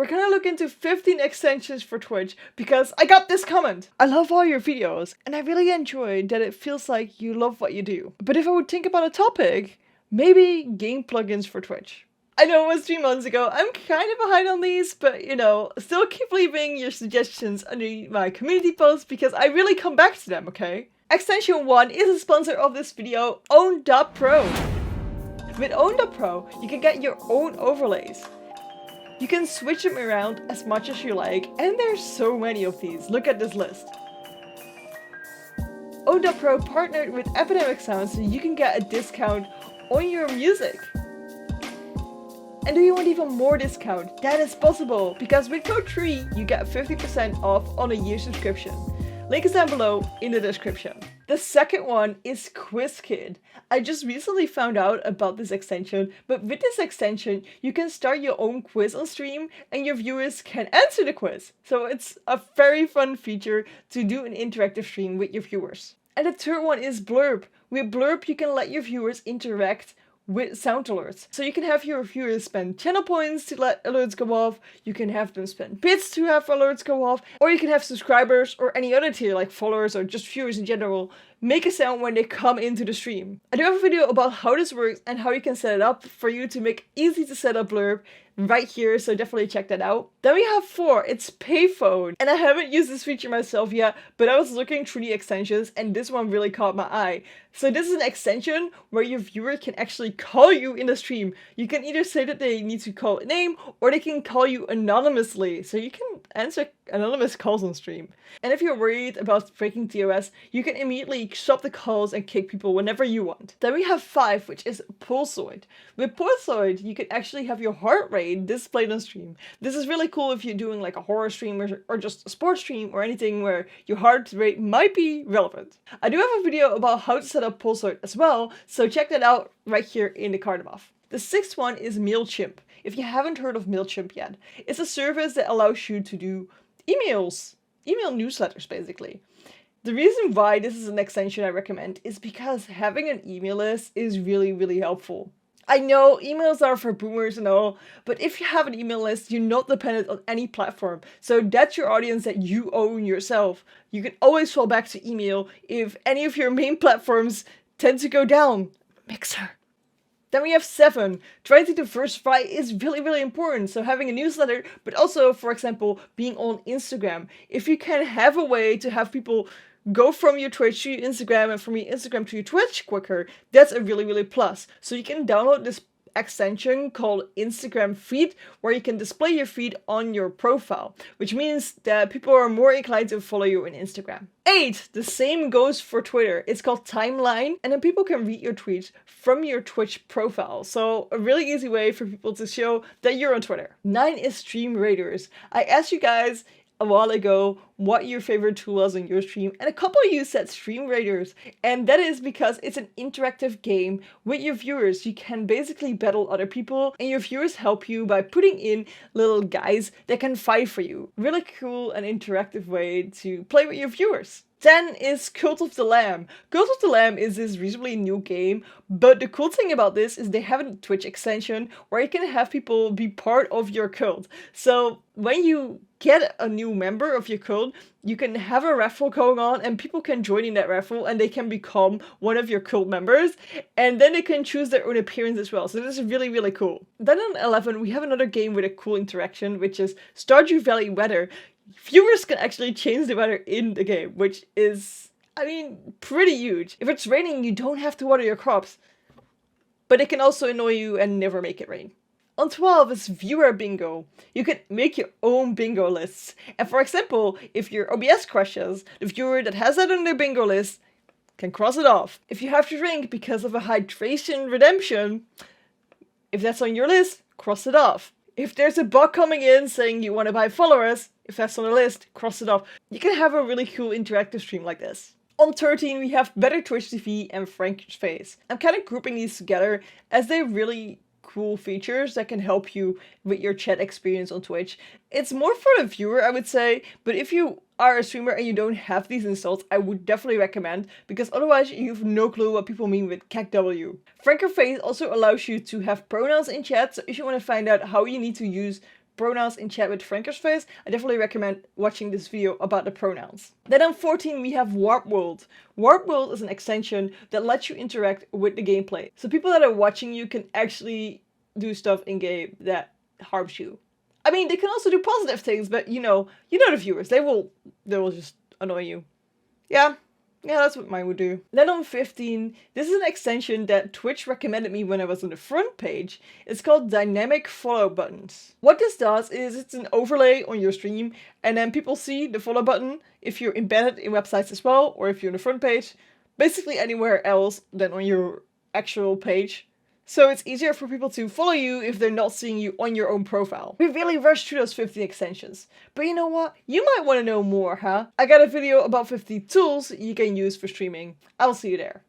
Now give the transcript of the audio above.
we're gonna look into 15 extensions for Twitch because I got this comment. I love all your videos and I really enjoy that it feels like you love what you do. But if I would think about a topic, maybe game plugins for Twitch. I know it was 3 months ago, I'm kind of behind on these, but you know, still keep leaving your suggestions under my community posts because I really come back to them, okay? Extension 1 is a sponsor of this video, Own.pro. With Own.pro, you can get your own overlays. You can switch them around as much as you like, and there's so many of these. Look at this list. Own.pro partnered with Epidemic Sound so you can get a discount on your music. And do you want even more discount? That is possible, because with code 3 you get 50% off on a year subscription. Link is down below in the description. The second one is QuizKid. I just recently found out about this extension, but with this extension you can start your own quiz on stream and your viewers can answer the quiz. So it's a very fun feature to do an interactive stream with your viewers. And the third one is Blerp. With Blerp you can let your viewers interact with sound alerts. So you can have your viewers spend channel points to let alerts go off, you can have them spend bits to have alerts go off, or you can have subscribers or any other tier like followers or just viewers in general make a sound when they come into the stream. I do have a video about how this works and how you can set it up for you to make easy to set up Blerp right here, so definitely check that out. Then we have 4, it's Payphone. And I haven't used this feature myself yet, but I was looking through the extensions and this one really caught my eye. So this is an extension where your viewer can actually call you in the stream. You can either say that they need to call a name or they can call you anonymously. So you can answer anonymous calls on stream. And if you're worried about breaking TOS, you can immediately stop the calls and kick people whenever you want. Then we have 5, which is Pulsoid. With Pulsoid, you can actually have your heart rate displayed on stream. This is really cool if you're doing like a horror stream or just a sports stream or anything where your heart rate might be relevant. I do have a video about how to set up Pulsoid as well, so check that out right here in the card above. The 6th one is Mailchimp. If you haven't heard of Mailchimp yet, it's a service that allows you to do email newsletters basically. The reason why this is an extension I recommend is because having an email list is really helpful. I know emails are for boomers and all, but if you have an email list, you're not dependent on any platform. So that's your audience that you own yourself. You can always fall back to email if any of your main platforms tend to go down. Mixer. Then we have 7. Trying to diversify is really important. So having a newsletter, but also, for example, being on Instagram. If you can have a way to have people go from your Twitch to your Instagram and from your Instagram to your Twitch quicker, that's a really plus. So you can download this extension called Instagram feed where you can display your feed on your profile, which means that people are more inclined to follow you on Instagram. 8, the same goes for Twitter. It's called Timeline, and then people can read your tweets from your Twitch profile. So a really easy way for people to show that you're on Twitter. 9 is Stream Raiders. I asked you guys a while ago what your favorite tool was on your stream, and a couple of you said Stream Raiders, and that is because it's an interactive game with your viewers. You can basically battle other people and your viewers help you by putting in little guys that can fight for you. Really cool and interactive way to play with your viewers. 10 is Cult of the Lamb. Cult of the Lamb is this reasonably new game, but the cool thing about this is they have a Twitch extension where you can have people be part of your cult. So when you get a new member of your cult, you can have a raffle going on and people can join in that raffle and they can become one of your cult members, and then they can choose their own appearance as well. So this is really cool. Then on 11 we have another game with a cool interaction, which is Stardew Valley Weather. Viewers can actually change the weather in the game, which is, I mean, pretty huge. If it's raining, you don't have to water your crops. But it can also annoy you and never make it rain. On 12 is Viewer Bingo. You can make your own bingo lists. And for example, if your OBS crashes, the viewer that has that on their bingo list can cross it off. If you have to drink because of a hydration redemption, if that's on your list, cross it off. If there's a bug coming in saying you want to buy followers, if that's on the list, cross it off. You can have a really cool interactive stream like this. On 13, we have Better Twitch TV and Frank's Face. I'm kind of grouping these together as they're really cool features that can help you with your chat experience on Twitch. It's more for the viewer, I would say, but if you are a streamer and you don't have these installed, I would definitely recommend, because otherwise you have no clue what people mean with CACW. Franker Face also allows you to have pronouns in chat, so if you want to find out how you need to use pronouns in chat with Frankerspace, I definitely recommend watching this video about the pronouns. Then on 14 we have WarpWorld. WarpWorld is an extension that lets you interact with the gameplay. So people that are watching you can actually do stuff in game that harms you. I mean, they can also do positive things, but you know the viewers, they will just annoy you. Yeah, that's what mine would do. Then on 15, this is an extension that Twitch recommended me when I was on the front page. It's called Dynamic Follow Buttons. What this does is it's an overlay on your stream, and then people see the follow button if you're embedded in websites as well, or if you're on the front page, basically anywhere else than on your actual page. So it's easier for people to follow you if they're not seeing you on your own profile. We really rushed through those 15 extensions. But you know what? You might want to know more, huh? I got a video about 50 tools you can use for streaming. I'll see you there.